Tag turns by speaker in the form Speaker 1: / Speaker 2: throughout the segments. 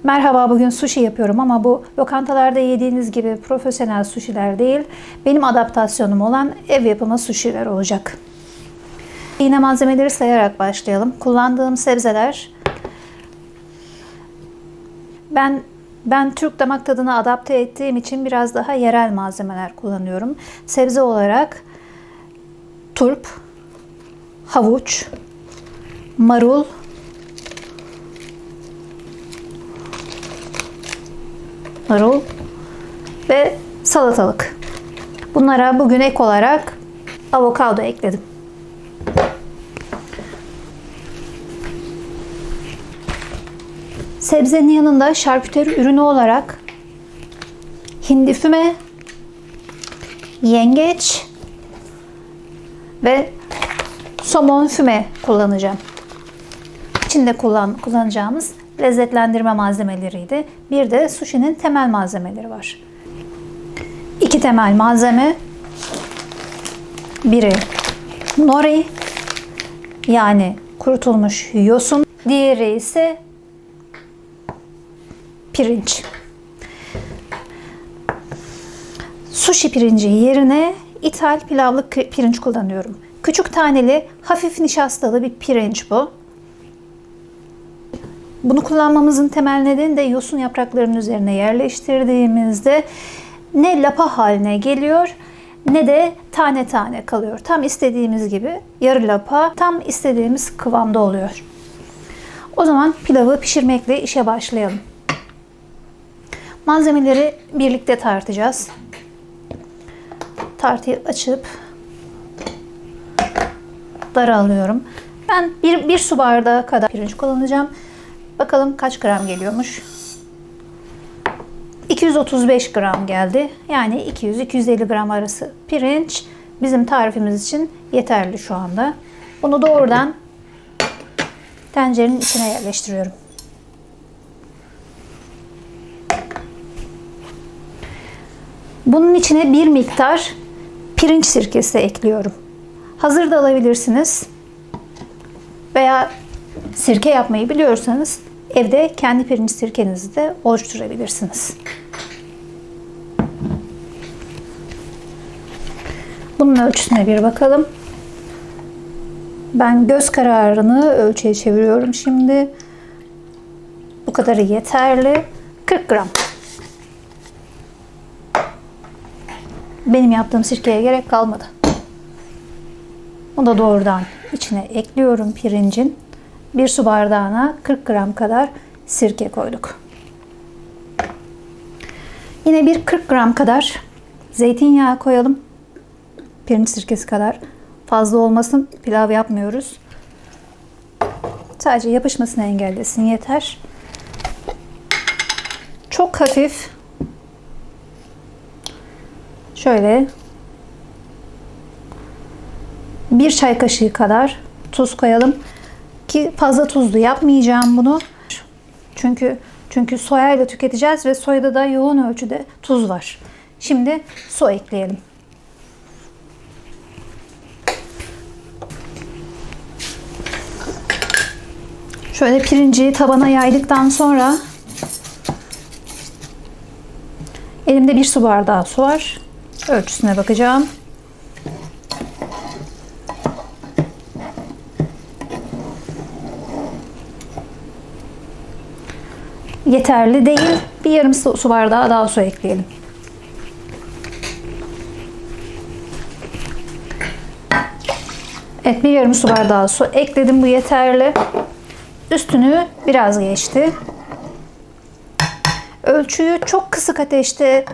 Speaker 1: Merhaba, bugün sushi yapıyorum ama bu lokantalarda yediğiniz gibi profesyonel sushiler değil, benim adaptasyonum olan ev yapımı sushiler olacak. Yine malzemeleri sayarak başlayalım. Kullandığım sebzeler, ben Türk damak tadına adapte ettiğim için biraz daha yerel malzemeler kullanıyorum. Sebze olarak turp, havuç, marul, ve salatalık. Bunlara bugün ek olarak avokado ekledim. Sebzenin yanında şarküteri ürünü olarak hindi füme, yengeç ve somon füme kullanacağım. İçinde kullanacağımız lezzetlendirme malzemeleriydi. Bir de sushi'nin temel malzemeleri var. İki temel malzeme. Biri nori, yani kurutulmuş yosun. Diğeri ise pirinç. Sushi pirinci yerine ithal pilavlı pirinç kullanıyorum. Küçük taneli, hafif nişastalı bir pirinç bu. Bunu kullanmamızın temel nedeni de yosun yapraklarının üzerine yerleştirdiğimizde ne lapa haline geliyor ne de tane tane kalıyor. Tam istediğimiz gibi yarı lapa, tam istediğimiz kıvamda oluyor. O zaman pilavı pişirmekle işe başlayalım. Malzemeleri birlikte tartacağız. Tartıyı açıp dara alıyorum. Ben bir su bardağı kadar pirinç kullanacağım. Bakalım kaç gram geliyormuş. 235 gram geldi. Yani 200-250 gram arası pirinç bizim tarifimiz için yeterli şu anda. Bunu doğrudan tencerenin içine yerleştiriyorum. Bunun içine bir miktar pirinç sirkesi ekliyorum. Hazır da alabilirsiniz. Veya sirke yapmayı biliyorsanız evde kendi pirinç sirkenizi de oluşturabilirsiniz. Bunun ölçüsüne bir bakalım. Ben göz kararını ölçüye çeviriyorum şimdi. Bu kadarı yeterli. 40 gram. Benim yaptığım sirkeye gerek kalmadı. Bunu da doğrudan içine ekliyorum pirincin. Bir su bardağına 40 gram kadar sirke koyduk. Yine bir 40 gram kadar zeytinyağı koyalım. Pirinç sirkesi kadar. Fazla olmasın, pilav yapmıyoruz. Sadece yapışmasını engellesin yeter. Çok hafif. Şöyle bir çay kaşığı kadar tuz koyalım. Ki fazla tuzlu yapmayacağım bunu. Çünkü soyayla tüketeceğiz ve soyada da yoğun ölçüde tuz var. Şimdi su ekleyelim. Şöyle pirinci tabana yaydıktan sonra elimde bir su bardağı su var. Ölçüsüne bakacağım. Yeterli değil. Bir yarım su bardağı daha su ekleyelim. Evet, bir yarım su bardağı su ekledim. Bu yeterli. Üstünü biraz geçti. Ölçüyü çok kısık ateşte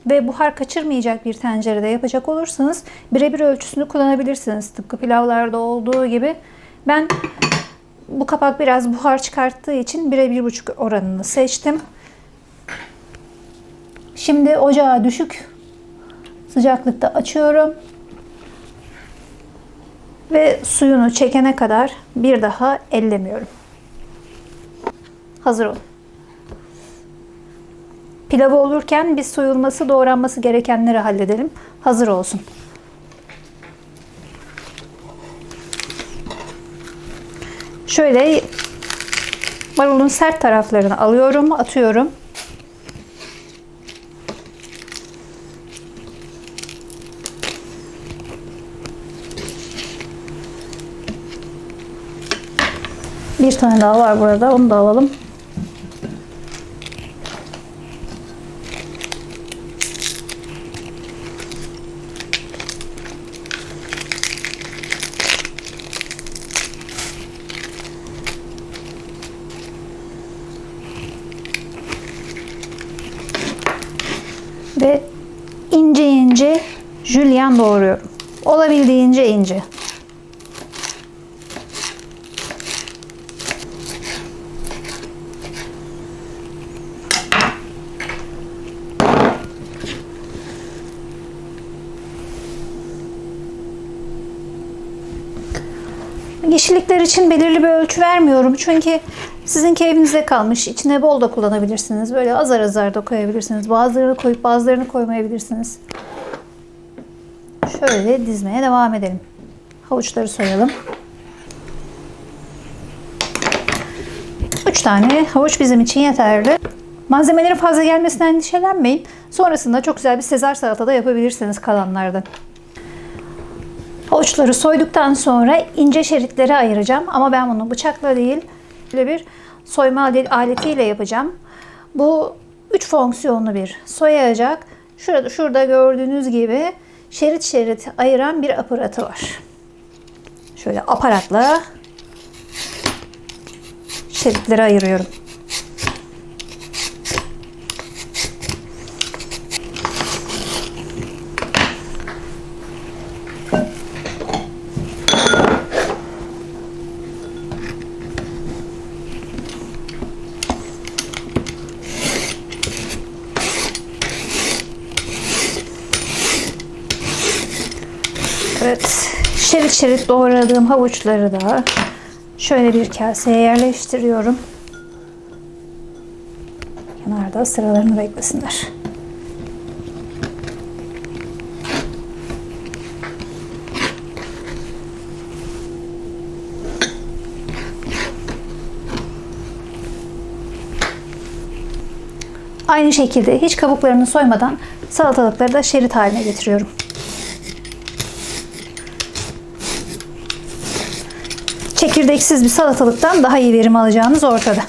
Speaker 1: ve buhar kaçırmayacak bir tencerede yapacak olursanız birebir ölçüsünü kullanabilirsiniz. Tıpkı pilavlarda olduğu gibi. Ben bu kapak biraz buhar çıkarttığı için 1'e 1,5 oranını seçtim. Şimdi ocağı düşük sıcaklıkta açıyorum. Ve suyunu çekene kadar bir daha ellemiyorum. Hazır olun. Pilavı olurken biz soyulması, doğranması gerekenleri halledelim. Hazır olsun. Şöyle Marulun sert taraflarını alıyorum, atıyorum. Bir tane daha var burada, onu da alalım. Ve ince ince jülyen doğruyorum. Olabildiğince ince. Yeşillikler için belirli bir ölçü vermiyorum. Çünkü sizinki evinizde kalmış. İçine bol da kullanabilirsiniz. Böyle azar azar da koyabilirsiniz. Bazılarını koyup bazılarını koymayabilirsiniz. Şöyle dizmeye devam edelim. Havuçları soyalım. 3 tane havuç bizim için yeterli. Malzemelerin fazla gelmesinden endişelenmeyin. Sonrasında çok güzel bir Sezar salata da yapabilirsiniz kalanlardan. Havuçları soyduktan sonra ince şeritlere ayıracağım. Ama ben bunu bıçakla değil, böyle bir soyma aletiyle yapacağım. Bu 3 fonksiyonlu bir soyacak. Şurada gördüğünüz gibi şerit şerit ayıran bir aparatı var. Şöyle aparatla şeritleri ayırıyorum. Evet, şerit şerit doğradığım havuçları da şöyle bir kaseye yerleştiriyorum. Kenarda sıralarını beklesinler. Aynı şekilde hiç kabuklarını soymadan salatalıkları da şerit haline getiriyorum. Çekirdeksiz bir salatalıktan daha iyi verim alacağınız ortada.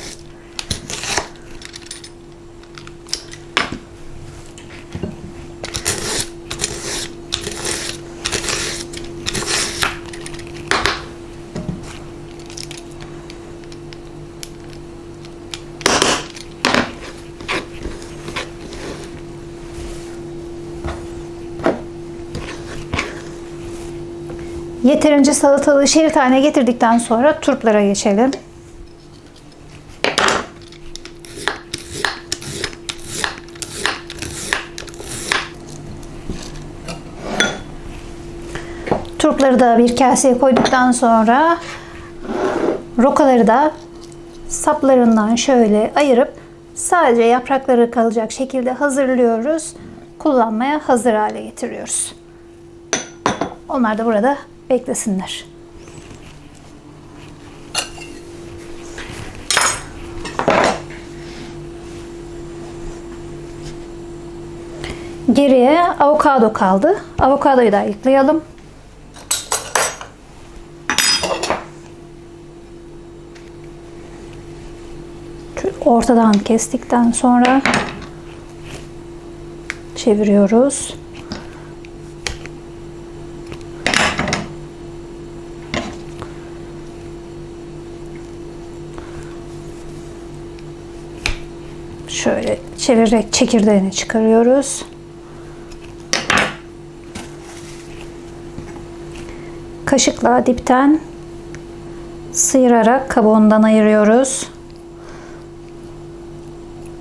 Speaker 1: Yeterince salatalığı şerit haline getirdikten sonra turplara geçelim. Turpları da bir kaseye koyduktan sonra rokaları da saplarından şöyle ayırıp sadece yaprakları kalacak şekilde hazırlıyoruz. Kullanmaya hazır hale getiriyoruz. Onlar da burada beklesinler. Geriye avokado kaldı. Avokadoyu da ayıklayalım. Ortadan kestikten sonra çeviriyoruz. Şöyle çevirerek çekirdeğini çıkarıyoruz. Kaşıkla dipten sıyırarak kabuğundan ayırıyoruz.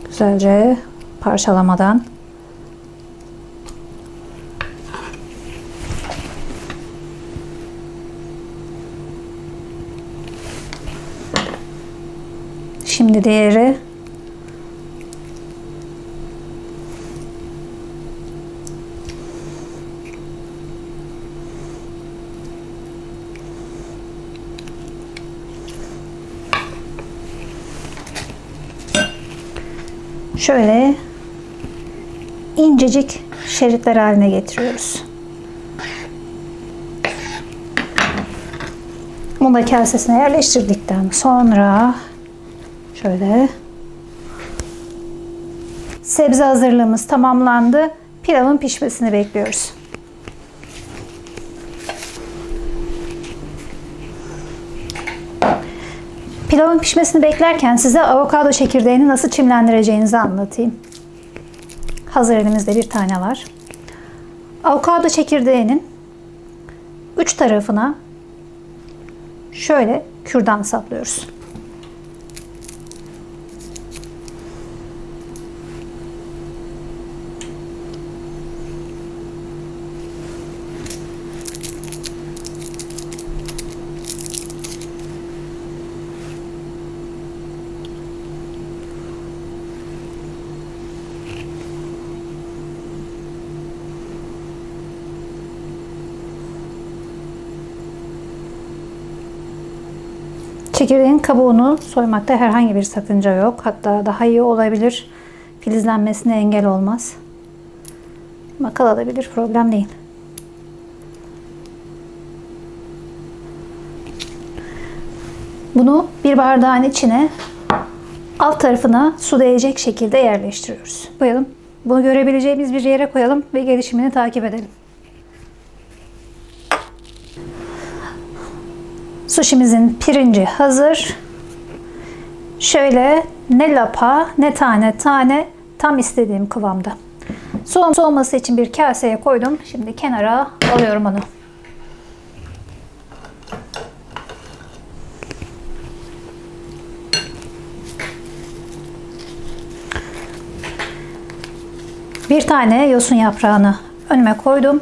Speaker 1: Güzelce parçalamadan. Şimdi diğeri. şöyle incecik şeritler haline getiriyoruz. Bunu da kasesine yerleştirdikten sonra şöyle sebze hazırlığımız tamamlandı. Pilavın pişmesini bekliyoruz. Pilavın pişmesini beklerken size avokado çekirdeğini nasıl çimlendireceğinizi anlatayım. Hazır elimizde bir tane var. Avokado çekirdeğinin uç tarafına şöyle kürdan saplıyoruz. Çekirdeğin kabuğunu soymakta herhangi bir sakınca yok. Hatta daha iyi olabilir. Filizlenmesine engel olmaz. Ama kalabilir, problem değil. Bunu bir bardağın içine alt tarafına su değecek şekilde yerleştiriyoruz. Koyalım. Bunu görebileceğimiz bir yere koyalım ve gelişimini takip edelim. Suşimizin pirinci hazır. Şöyle ne lapa ne tane tane tam istediğim kıvamda. Soğuması için bir kaseye koydum. Şimdi kenara alıyorum onu. Bir tane yosun yaprağını önüme koydum.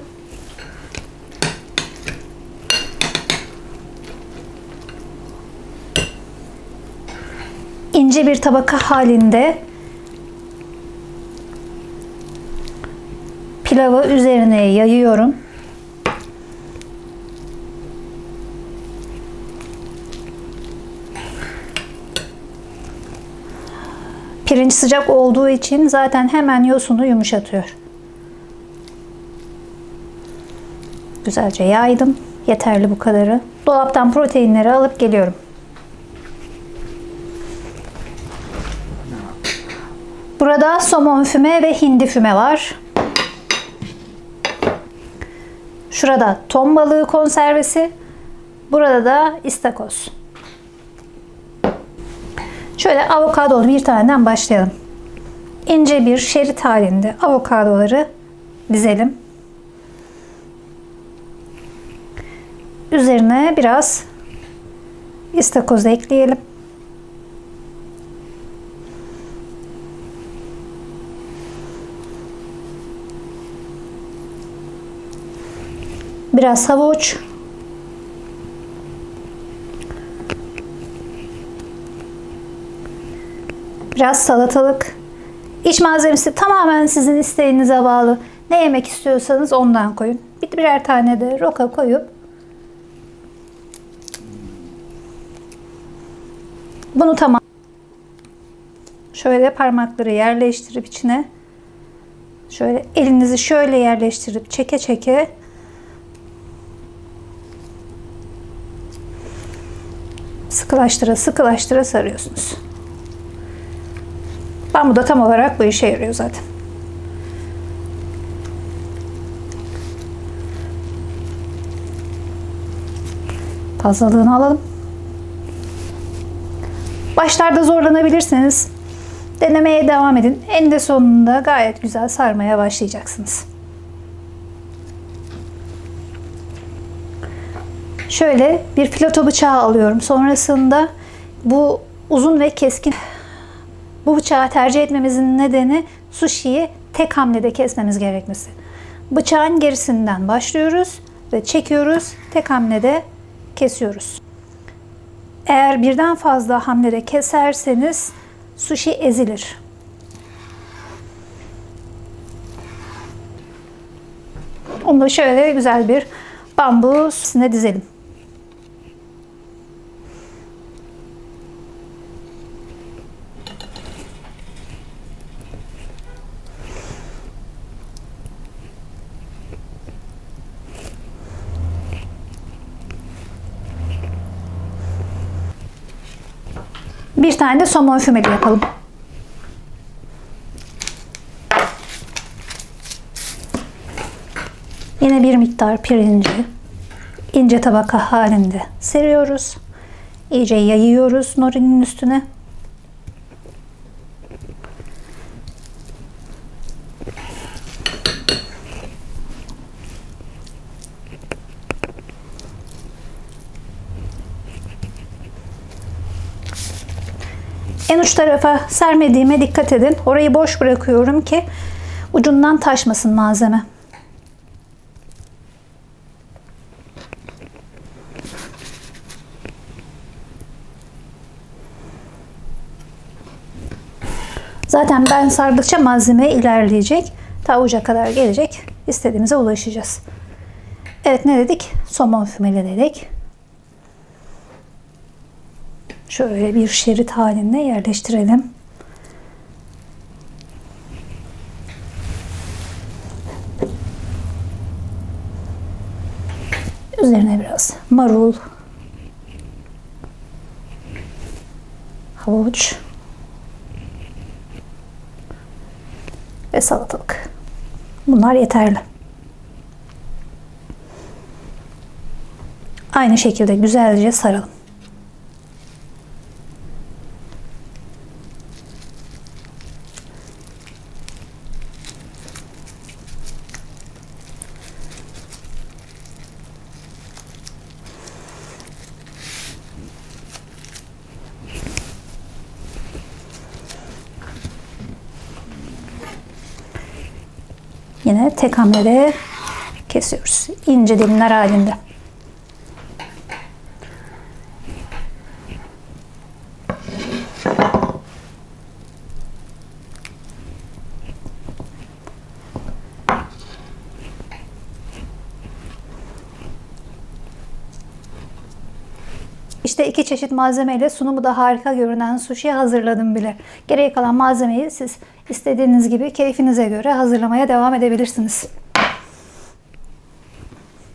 Speaker 1: İnce bir tabaka halinde pilavı üzerine yayıyorum. Pirinç sıcak olduğu için zaten hemen yosunu yumuşatıyor. Güzelce yaydım. Yeterli bu kadarı. Dolaptan proteinleri alıp geliyorum. Burada somon füme ve hindi füme var. Şurada ton balığı konservesi. Burada da istakoz. Şöyle avokadolu bir taneden başlayalım. İnce bir şerit halinde avokadoları dizelim. Üzerine biraz istakoz ekleyelim. Biraz havuç. Biraz salatalık. İç malzemesi tamamen sizin isteğinize bağlı. Ne yemek istiyorsanız ondan koyun. Birer tane de roka koyup bunu tamam. Şöyle parmakları yerleştirip içine şöyle elinizi şöyle yerleştirip çeke çeke sıkılaştıra sıkılaştıra sarıyorsunuz. Bambu da tam olarak bu işe yarıyor zaten. Fazlalığını alalım. Başlarda zorlanabilirsiniz. Denemeye devam edin. Eninde sonunda gayet güzel sarmaya başlayacaksınız. Şöyle bir fileto bıçağı alıyorum. Sonrasında bu uzun ve keskin bu bıçağı tercih etmemizin nedeni sushi'yi tek hamlede kesmemiz gerekmesi. Bıçağın gerisinden başlıyoruz ve çekiyoruz. Tek hamlede kesiyoruz. Eğer birden fazla hamlede keserseniz sushi ezilir. Onu da şöyle güzel bir bambu üstüne dizelim. Bir tane de somon fümeli yapalım. Yine bir miktar pirinci ince tabaka halinde seriyoruz. İyice yayıyoruz norinin üstüne. En uç tarafa sermediğime dikkat edin. Orayı boş bırakıyorum ki ucundan taşmasın malzeme. Zaten ben sardıkça malzeme ilerleyecek. Ta uca kadar gelecek. İstediğimize ulaşacağız. Evet, ne dedik? Somon fümeli dedik. Şöyle bir şerit halinde yerleştirelim. Üzerine biraz marul, havuç ve salatalık. Bunlar yeterli. Aynı şekilde güzelce saralım. Yine tek hamlede kesiyoruz. İnce dilimler halinde. İşte 2 çeşit malzemeyle sunumu da harika görünen sushi hazırladım bile. Geriye kalan malzemeyi siz istediğiniz gibi keyfinize göre hazırlamaya devam edebilirsiniz.